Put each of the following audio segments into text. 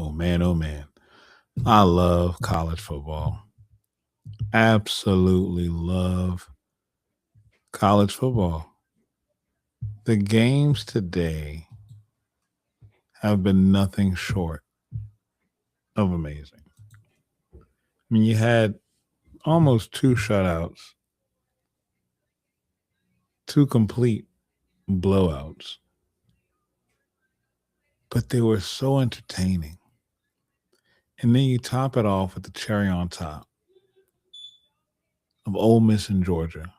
Oh man, oh man. I love college football. Absolutely love college football. The games today have been nothing short of amazing. I mean, you had almost two shutouts, two complete blowouts, but they were so entertaining. And then you top it off with the cherry on top of Ole Miss and Georgia,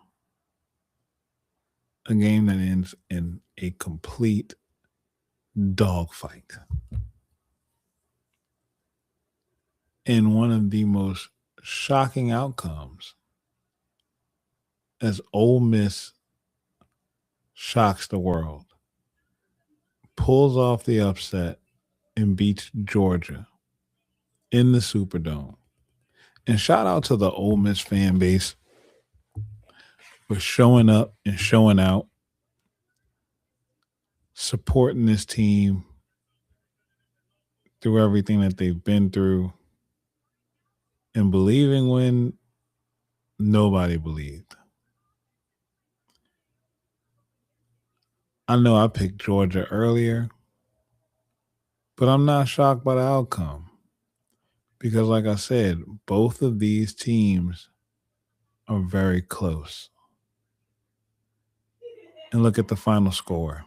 a game that ends in a complete dogfight. And one of the most shocking outcomes as Ole Miss shocks the world, pulls off the upset, and beats Georgia in the Superdome. And shout out to the Ole Miss fan base for showing up and showing out, supporting this team through everything that they've been through, and believing when nobody believed. I know I picked Georgia earlier, but I'm not shocked by the outcome because, like I said, both of these teams are very close. And look at the final score,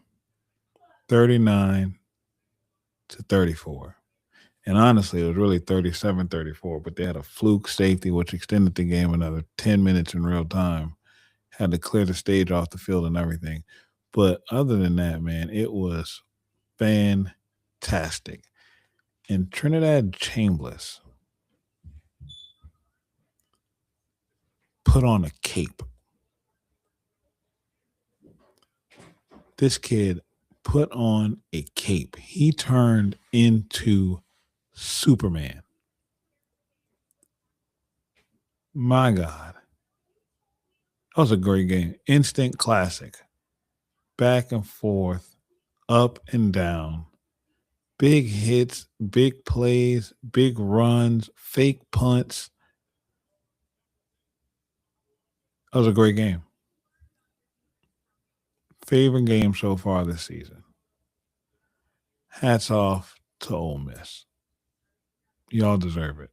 39-34. And honestly, it was really 37-34, but they had a fluke safety, which extended the game another 10 minutes in real time, had to clear the stage off the field and everything. But other than that, man, it was fantastic. And Trinidad Chambliss put on a cape. This kid put on a cape. He turned into Superman. My God. That was a great game. Instant classic. Back and forth, up and down. Big hits, big plays, big runs, fake punts. That was a great game. Favorite game so far this season. Hats off to Ole Miss. Y'all deserve it.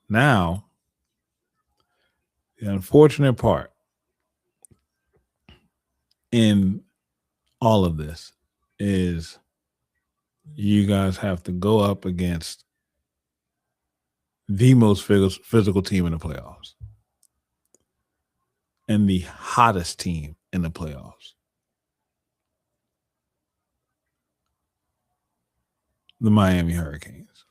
Now, the unfortunate part in all of this is you guys have to go up against the most physical team in the playoffs and the hottest team in the playoffs. The Miami Hurricanes.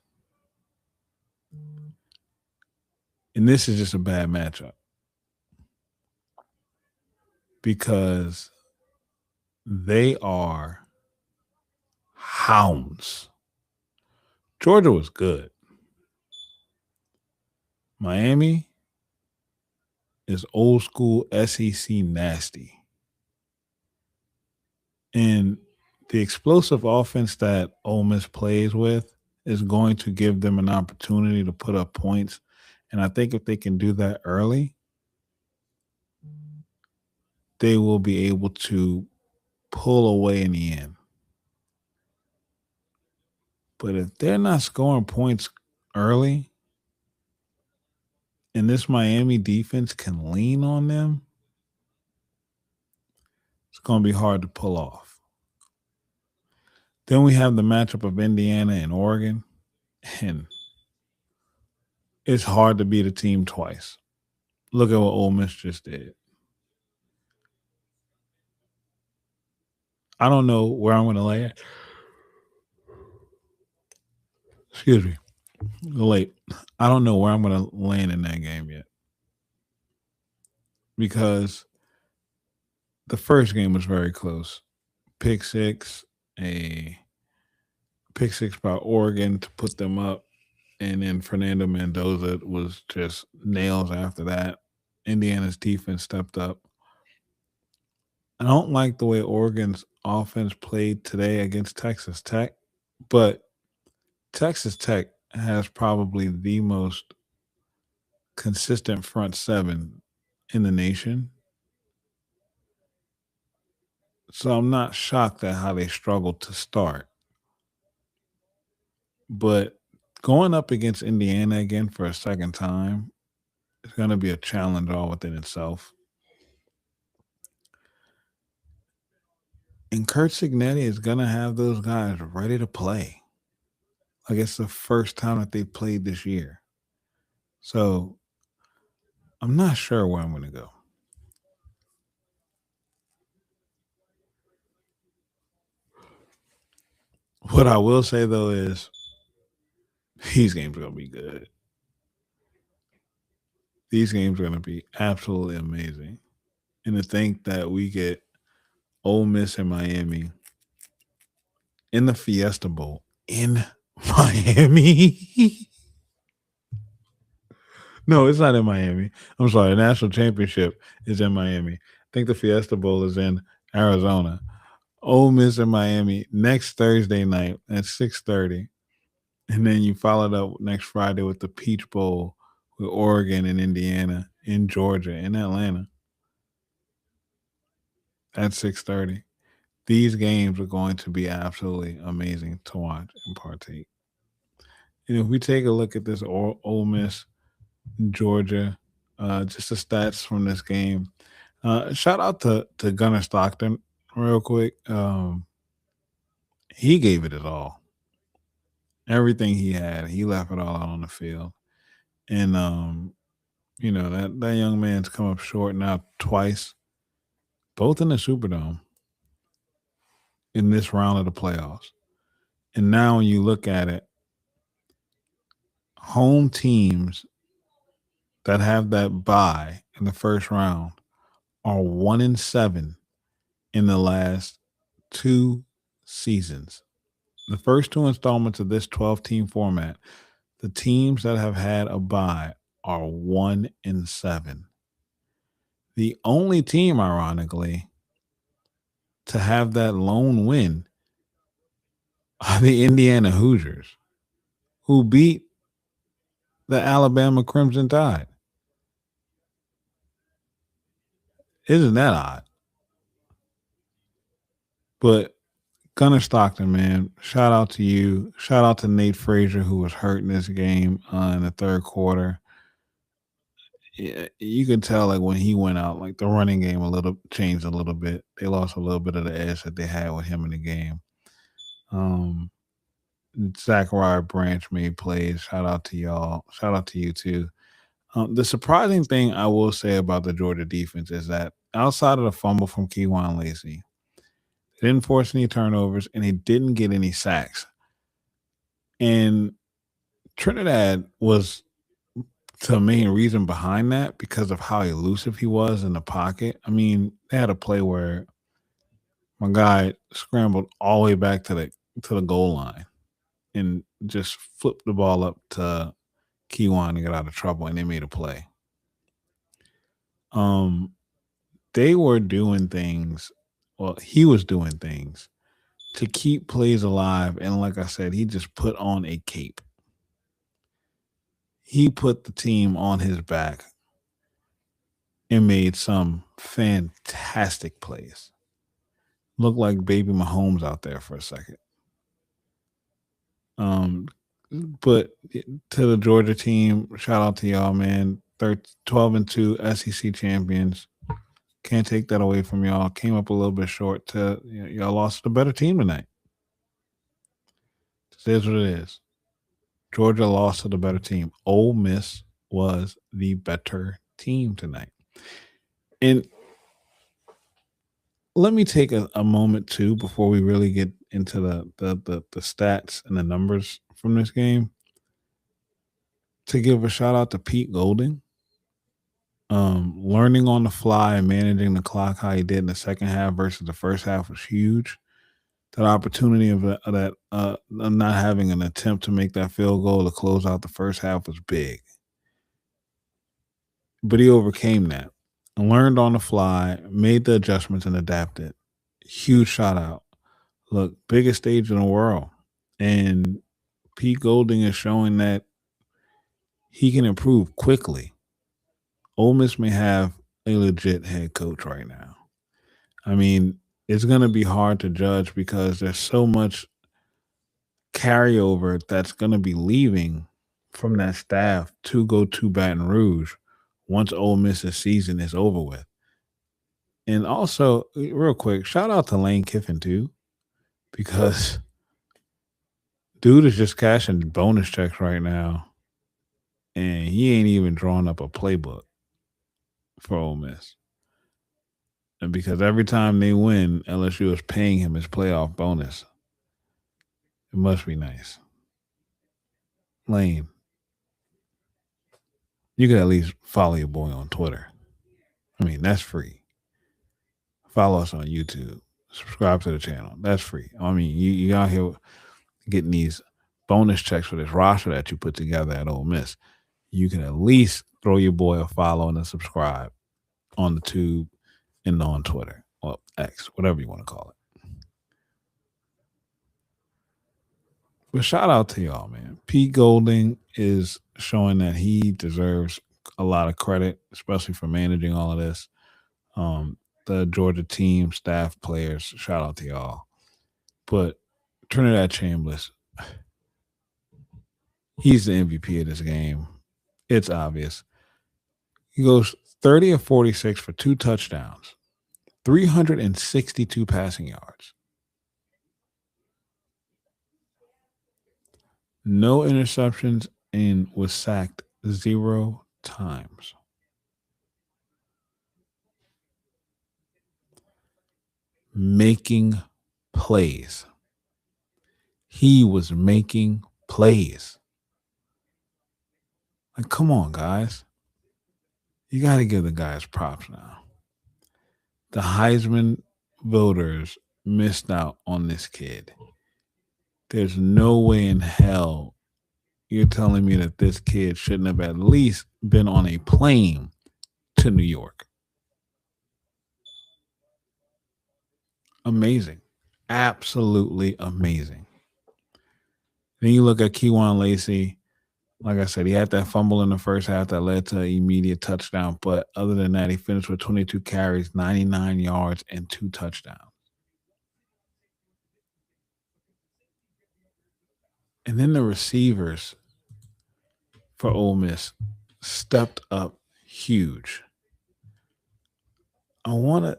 And this is just a bad matchup because they are hounds. Georgia was good. Miami is old school SEC nasty. And the explosive offense that Ole Miss plays with is going to give them an opportunity to put up points. And I think if they can do that early, they will be able to pull away in the end. But if they're not scoring points early and this Miami defense can lean on them, it's going to be hard to pull off. Then we have the matchup of Indiana and Oregon, and it's hard to beat a team twice. Look at what Ole Miss just did. I don't know where I'm going to lay it. Excuse me. Late. I don't know where I'm going to land in that game yet. Because the first game was very close. Pick six, a pick six by Oregon to put them up. And then Fernando Mendoza was just nails after that. Indiana's defense stepped up. I don't like the way Oregon's offense played today against Texas Tech, but Texas Tech has probably the most consistent front seven in the nation. So I'm not shocked at how they struggled to start. But going up against Indiana again for a second time is going to be a challenge all within itself. And Kurt Signetti is going to have those guys ready to play. Like it's the first time that they played this year. So I'm not sure where I'm going to go. What I will say though is these games are going to be good. These games are going to be absolutely amazing. And to think that we get Ole Miss and Miami in the Fiesta Bowl in Miami. No, it's not in Miami. I'm sorry. The national championship is in Miami. I think the Fiesta Bowl is in Arizona. Ole Miss and Miami next Thursday night at 6:30. And then you followed up next Friday with the Peach Bowl with Oregon and Indiana, in Georgia, in Atlanta at 6:30. These games are going to be absolutely amazing to watch and partake. And if we take a look at this Ole Miss, Georgia, just the stats from this game. Shout out to Gunnar Stockton real quick. He gave it his all. Everything he had, he left it all out on the field. And that young man's come up short now twice, both in the Superdome in this round of the playoffs. And now when you look at it, home teams that have that bye in the first round are 1-7 in the last 2 seasons. The first 2 installments of this 12-team format, the teams that have had a bye are 1-7. The only team, ironically, to have that lone win are the Indiana Hoosiers, who beat the Alabama Crimson Tide. Isn't that odd? But Gunnar Stockton, man, shout out to you. Shout out to Nate Frazier, who was hurt in this game in the third quarter. Yeah, you could tell like when he went out, like the running game changed a little bit. They lost a little bit of the edge that they had with him in the game. Zachariah Branch made plays. Shout out to y'all. Shout out to you too. The surprising thing I will say about the Georgia defense is that outside of the fumble from Kejuan Lacey, they didn't force any turnovers and they didn't get any sacks. And Trinidad was the main reason behind that because of how elusive he was in the pocket. I mean, they had a play where my guy scrambled all the way back to the goal line and just flipped the ball up to Kejuan to get out of trouble, and they made a play. They were doing things. Well, he was doing things to keep plays alive, and like I said, he just put on a cape. He put the team on his back and made some fantastic plays. Looked like baby Mahomes out there for a second. But to the Georgia team, shout out to y'all, man. 12-2 SEC champions. Can't take that away from y'all. Came up a little bit short. Y'all lost to the better team tonight. It is what it is. Georgia lost to the better team. Ole Miss was the better team tonight. And let me take a moment too before we really get into the stats and the numbers from this game to give a shout out to Pete Golding. Learning on the fly and managing the clock how he did in the second half versus the first half was huge. That opportunity of not having an attempt to make that field goal to close out the first half was big. But he overcame that and learned on the fly, made the adjustments and adapted. Huge shout out. Look, biggest stage in the world. And Pete Golding is showing that he can improve quickly. Ole Miss may have a legit head coach right now. I mean, it's going to be hard to judge because there's so much carryover that's going to be leaving from that staff to go to Baton Rouge once Ole Miss's season is over with. And also, real quick, shout out to Lane Kiffin too, because dude is just cashing bonus checks right now, and he ain't even drawn up a playbook for Ole Miss. And because every time they win, LSU is paying him his playoff bonus. It must be nice. Lane, you could at least follow your boy on Twitter. I mean, that's free. Follow us on YouTube. Subscribe to the channel. That's free. I mean, you out here getting these bonus checks for this roster that you put together at Ole Miss. You can at least throw your boy a follow and a subscribe on the tube and on Twitter or X, whatever you want to call it. But shout out to y'all, man. Pete Golding is showing that he deserves a lot of credit, especially for managing all of this. The Georgia team, staff, players, shout out to y'all. But Trinidad Chambers, he's the MVP of this game. It's obvious. He goes 30 of 46 for 2 touchdowns, 362 passing yards. No interceptions and was sacked 0 times. Making plays. He was making plays. Like, come on, guys. You got to give the guys props now. The Heisman voters missed out on this kid. There's no way in hell you're telling me that this kid shouldn't have at least been on a plane to New York. Amazing. Absolutely amazing. Then you look at Kejuan Lacey. Like I said, he had that fumble in the first half that led to an immediate touchdown. But other than that, he finished with 22 carries, 99 yards, and 2 touchdowns. And then the receivers for Ole Miss stepped up huge. I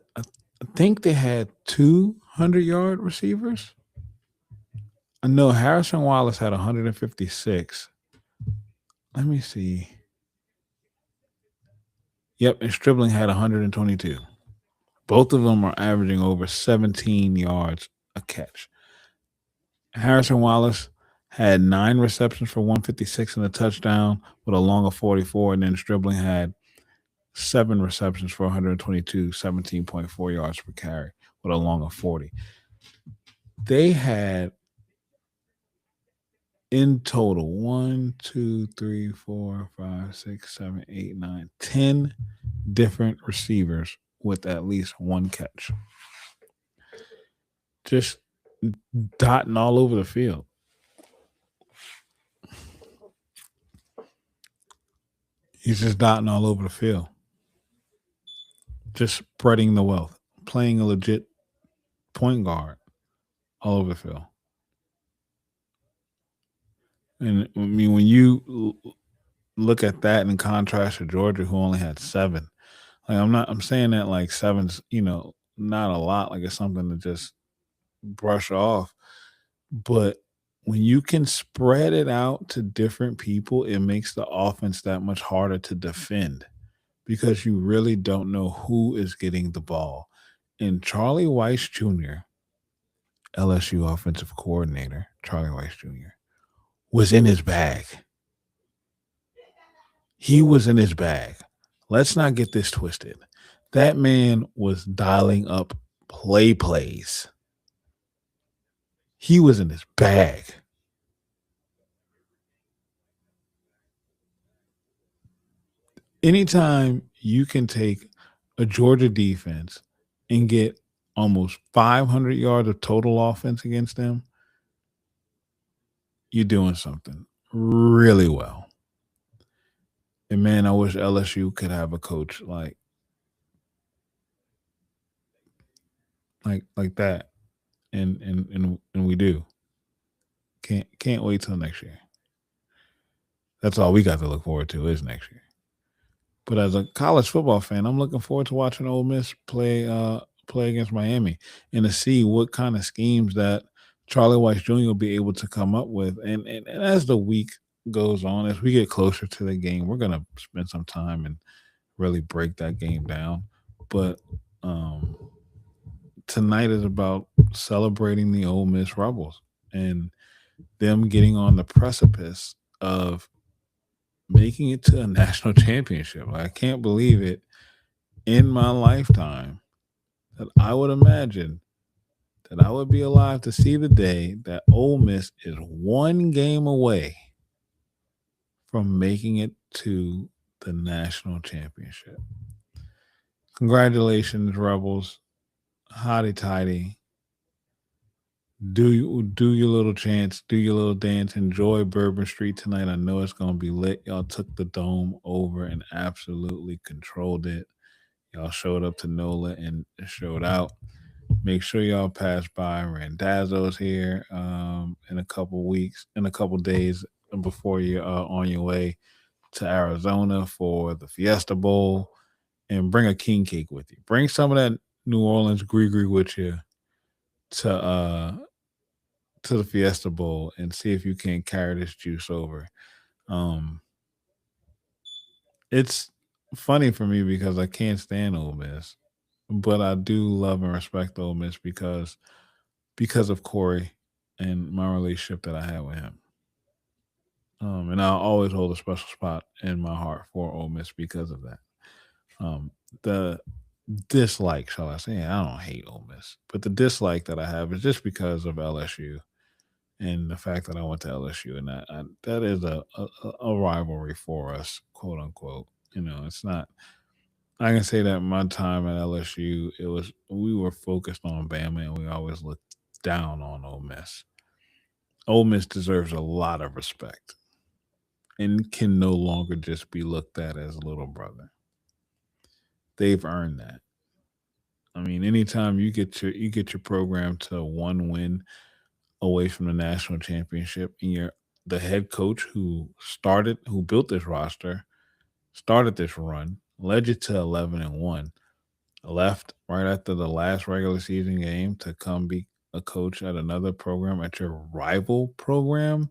think they had 200-yard receivers. I know Harrison Wallace had 156. Let me see. Yep, and Stribling had 122. Both of them are averaging over 17 yards a catch. Harrison Wallace had 9 receptions for 156 and a touchdown with a long of 44, and then Stribling had 7 receptions for 122, 17.4 yards per carry with a long of 40. They had in total 1, 2, 3, 4, 5, 6, 7, 8, 9, 10 different receivers with at least 1 catch. Just dotting all over the field. He's just dotting all over the field. Just spreading the wealth. Playing a legit point guard all over the field. And I mean, when you look at that in contrast to Georgia, who only had 7, like I'm saying that like 7's, not a lot, like it's something to just brush off. But when you can spread it out to different people, it makes the offense that much harder to defend because you really don't know who is getting the ball. And Charlie Weis Jr., LSU offensive coordinator, Charlie Weis Jr., was in his bag. He was in his bag. Let's not get this twisted. That man was dialing up plays. He was in his bag. Anytime you can take a Georgia defense and get almost 500 yards of total offense against them, you're doing something really well. And man, I wish LSU could have a coach like that. And we do. Can't wait till next year. That's all we got to look forward to is next year. But as a college football fan, I'm looking forward to watching Ole Miss play against Miami and to see what kind of schemes that Charlie Weiss Jr. will be able to come up with. And as the week goes on, as we get closer to the game, we're gonna spend some time and really break that game down. But um, tonight is about celebrating the Ole Miss Rebels and them getting on the precipice of making it to a national championship. Like, I can't believe it in my lifetime that I would imagine that I would be alive to see the day that Ole Miss is one game away from making it to the national championship. Congratulations, Rebels. Hotty tidy. Do your little chants, do your little dance, enjoy Bourbon Street tonight. I know it's gonna be lit. Y'all took the dome over and absolutely controlled it. Y'all showed up to NOLA and showed out. Make sure y'all pass by Randazzo's here in a couple weeks, in a couple days before you're on your way to Arizona for the Fiesta Bowl, and bring a king cake with you. Bring some of that New Orleans gree with you to uh to the Fiesta Bowl and see if you can carry this juice over. Um, it's funny for me because I can't stand Ole Miss, but I do love and respect Ole Miss because of Corey and my relationship that I had with him. And I'll always hold a special spot in my heart for Ole Miss because of that. The dislike, shall I say? I don't hate Ole Miss, but the dislike that I have is just because of LSU and the fact that I went to LSU, and that is a rivalry for us, quote unquote. You know, it's not. I can say that my time at LSU, it was we were focused on Bama, and we always looked down on Ole Miss. Ole Miss deserves a lot of respect and can no longer just be looked at as little brother. They've earned that. I mean, anytime you get your program to one win away from the national championship, and you're the head coach who built this roster, started this run, led you to 11-1, left right after the last regular season game to come be a coach at another program at your rival program,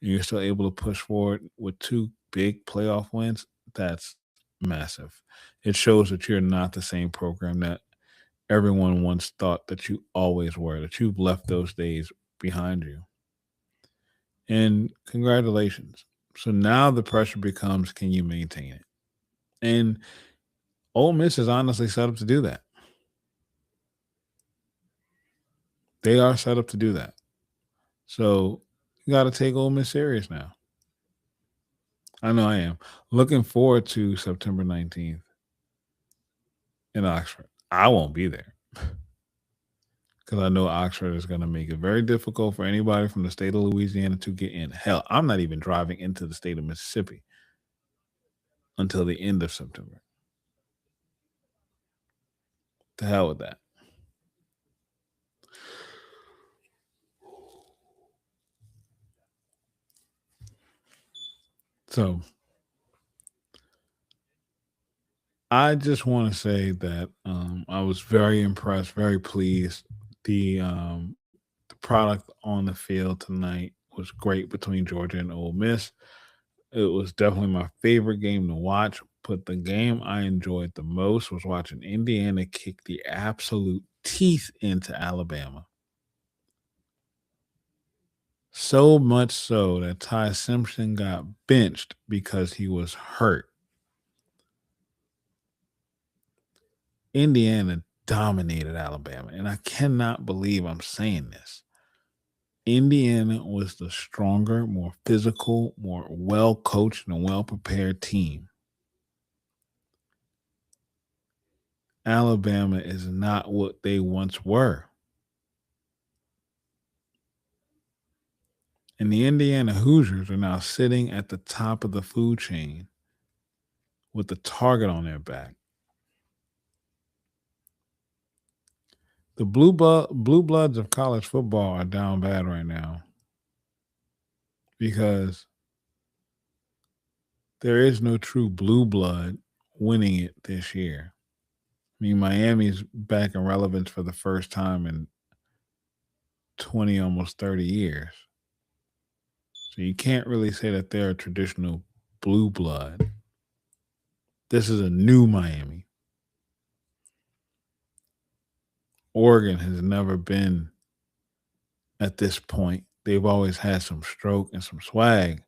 and you're still able to push forward with two big playoff wins. That's massive. It shows that you're not the same program that everyone once thought that you always were, that you've left those days behind you. And congratulations. So now the pressure becomes, can you maintain it? And Ole Miss is honestly set up to do that. They are set up to do that. So you got to take Ole Miss serious now. I know I am. Looking forward to September 19th in Oxford. I won't be there because I know Oxford is going to make it very difficult for anybody from the state of Louisiana to get in. Hell, I'm not even driving into the state of Mississippi until the end of September. To hell with that. So I just want to say that I was very impressed, very pleased. The product on the field tonight was great between Georgia and Ole Miss. It was definitely my favorite game to watch. But the game I enjoyed the most was watching Indiana kick the absolute teeth into Alabama. So much so that Ty Simpson got benched because he was hurt. Indiana dominated Alabama. And I cannot believe I'm saying this. Indiana was the stronger, more physical, more well coached, and well prepared team. Alabama is not what they once were. And the Indiana Hoosiers are now sitting at the top of the food chain with the target on their back. The blue bloods of college football are down bad right now because there is no true blue blood winning it this year. I mean, Miami's back in relevance for the first time in 20, almost 30 years. So you can't really say that they're a traditional blue blood. This is a new Miami. Oregon has never been at this point. They've always had some stroke and some swag,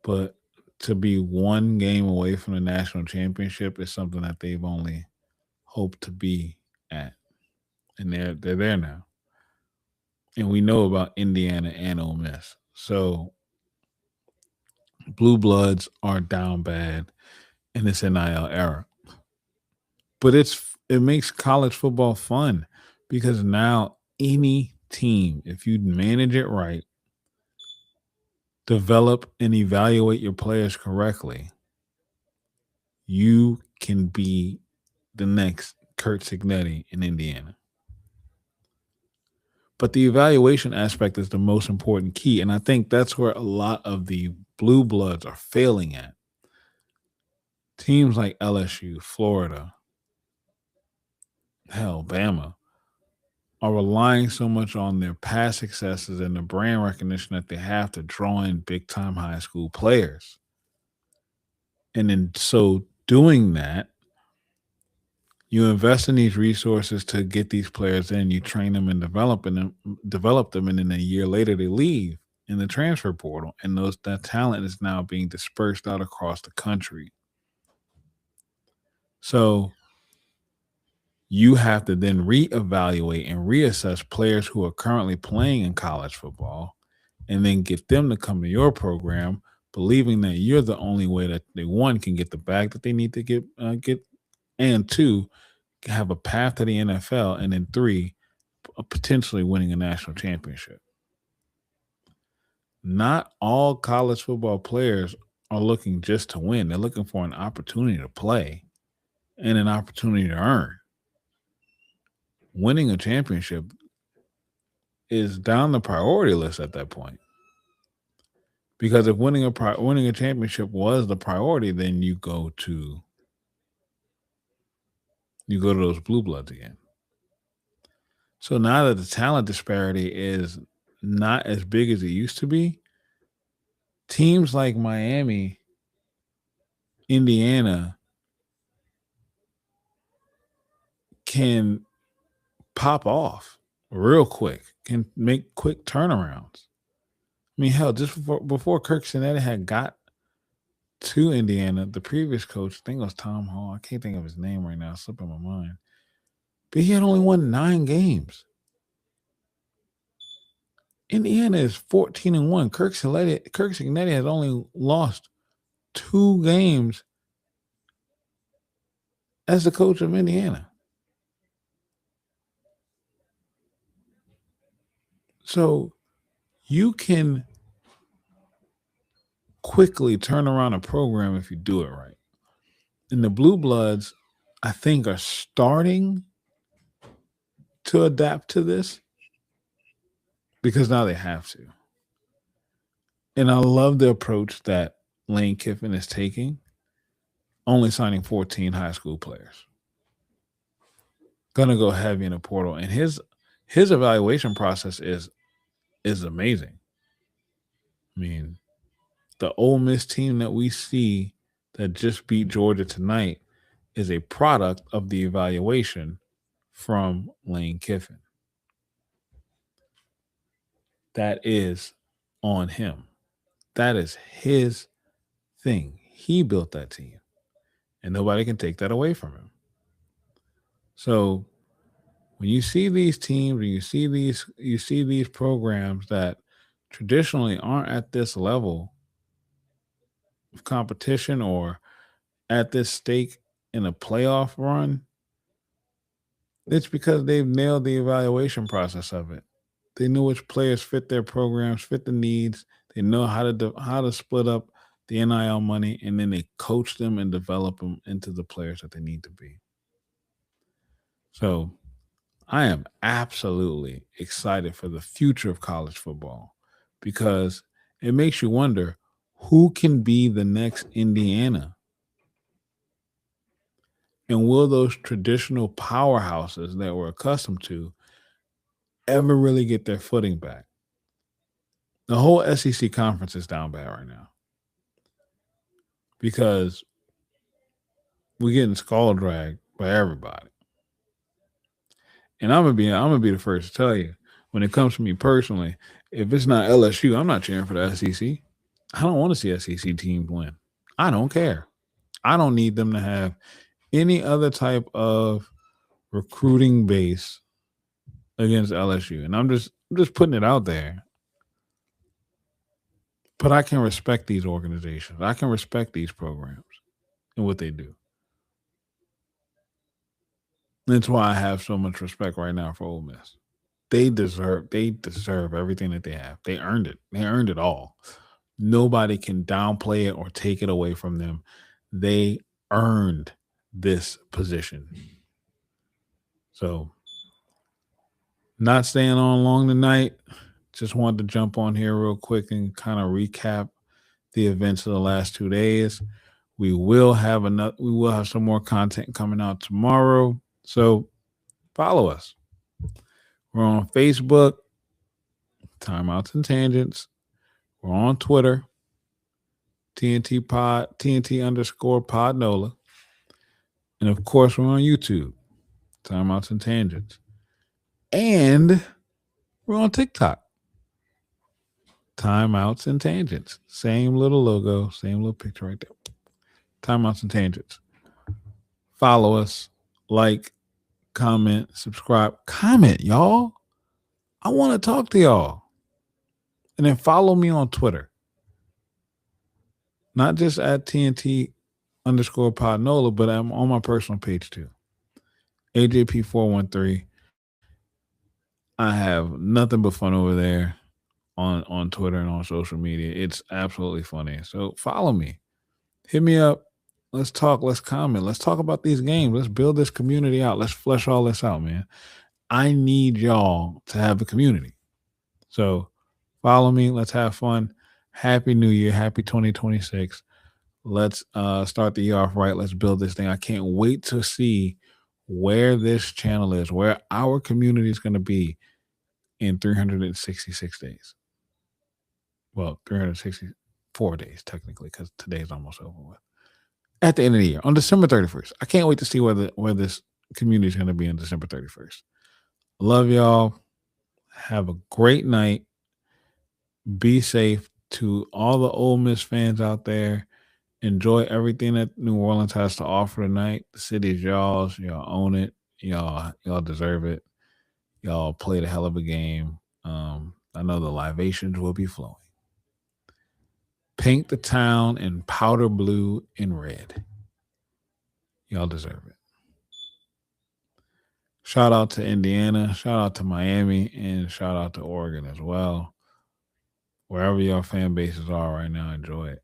but to be one game away from the national championship is something that they've only hoped to be at. And they're there now. And we know about Indiana and Ole Miss. So blue bloods are down bad in this NIL era. But it makes college football fun because now any team, if you manage it right, develop and evaluate your players correctly, you can be the next Kurt Signetti in Indiana. But the evaluation aspect is the most important key. And I think that's where a lot of the blue bloods are failing at. Teams like LSU, Florida, hell, Bama, are relying so much on their past successes and the brand recognition that they have to draw in big time high school players. And in so doing that, you invest in these resources to get these players in, you train them and develop them, and then a year later they leave in the transfer portal. And that talent is now being dispersed out across the country. So you have to then reevaluate and reassess players who are currently playing in college football and then get them to come to your program, believing that you're the only way that they, one, can get the bag that they need to get, and two, have a path to the NFL, and then three, potentially winning a national championship. Not all college football players are looking just to win. They're looking for an opportunity to play and an opportunity to earn. Winning a championship is down the priority list at that point. Because if winning a championship was the priority, then you go to those blue bloods again. So now that the talent disparity is not as big as it used to be, teams like Miami, Indiana can pop off real quick, can make quick turnarounds. I mean, hell, just before Kirk Cincinnati had got to Indiana, the previous coach, I think it was Tom Hall. I can't think of his name right now, it's slipping my mind. But he had only won 9 games. Indiana is 14-1. Kirk Cincinnati has only lost 2 games as the coach of Indiana. So you can quickly turn around a program if you do it right. And the Blue Bloods, I think, are starting to adapt to this because now they have to. And I love the approach that Lane Kiffin is taking, only signing 14 high school players. Gonna go heavy in the portal. And his evaluation process is amazing. I mean, the Ole Miss team that we see that just beat Georgia tonight is a product of the evaluation from Lane Kiffin. That is on him. That is his thing. He built that team, and nobody can take that away from him. So when you see these teams and you see these programs that traditionally aren't at this level of competition or at this stake in a playoff run, it's because they've nailed the evaluation process of it. They knew which players fit their programs, fit the needs. They know how to split up the NIL money, and then they coach them and develop them into the players that they need to be. So I am absolutely excited for the future of college football because it makes you wonder who can be the next Indiana. And will those traditional powerhouses that we're accustomed to ever really get their footing back? The whole SEC conference is down bad right now because we're getting skull dragged by everybody. And I'm gonna be the first to tell you, when it comes to me personally, if it's not LSU, I'm not cheering for the SEC. I don't want to see SEC teams win. I don't care. I don't need them to have any other type of recruiting base against LSU. And I'm just putting it out there. But I can respect these organizations. I can respect these programs and what they do. That's why I have so much respect right now for Ole Miss. They deserve everything that they have. They earned it. They earned it all. Nobody can downplay it or take it away from them. They earned this position. So, not staying on long tonight. Just wanted to jump on here real quick and kind of recap the events of the last 2 days. We will have some more content coming out tomorrow. So follow us. We're on Facebook, Timeouts and Tangents. We're on Twitter, TNT _Podnola. And of course, we're on YouTube, Timeouts and Tangents. And we're on TikTok, Timeouts and Tangents. Same little logo, same little picture right there. Timeouts and Tangents. Follow us, like, comment, subscribe. Comment, y'all. I want to talk to y'all. And then follow me on Twitter. Not just at TNT _Podnola, but I'm on my personal page too. AJP413. I have nothing but fun over there on Twitter and on social media. It's absolutely funny. So follow me. Hit me up. Let's talk. Let's comment. Let's talk about these games. Let's build this community out. Let's flesh all this out, man. I need y'all to have a community. So follow me. Let's have fun. Happy New Year. Happy 2026. Let's start the year off right. Let's build this thing. I can't wait to see where this channel is, where our community is going to be in 366 days. Well, 364 days, technically, because today's almost over with. At the end of the year, on December 31st. I can't wait to see where this community is going to be on December 31st. Love y'all. Have a great night. Be safe. To all the Ole Miss fans out there, enjoy everything that New Orleans has to offer tonight. The city is y'all's. Y'all own it. Y'all deserve it. Y'all played a hell of a game. I know the libations will be flowing. Paint the town in powder blue and red. Y'all deserve it. Shout out to Indiana. Shout out to Miami. And shout out to Oregon as well. Wherever your fan bases are right now, enjoy it.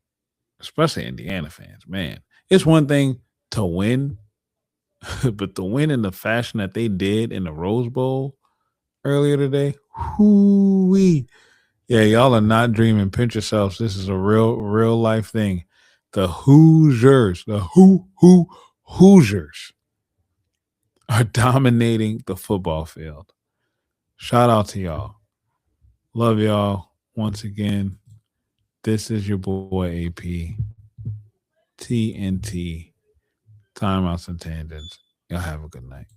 Especially Indiana fans. Man, it's one thing to win, but to win in the fashion that they did in the Rose Bowl earlier today, hoo-wee. Yeah, y'all are not dreaming. Pinch yourselves. This is a real life thing. The Hoosiers, Hoosiers are dominating the football field. Shout out to y'all. Love y'all. Once again, this is your boy AP, TNT, Timeouts and Tangents. Y'all have a good night.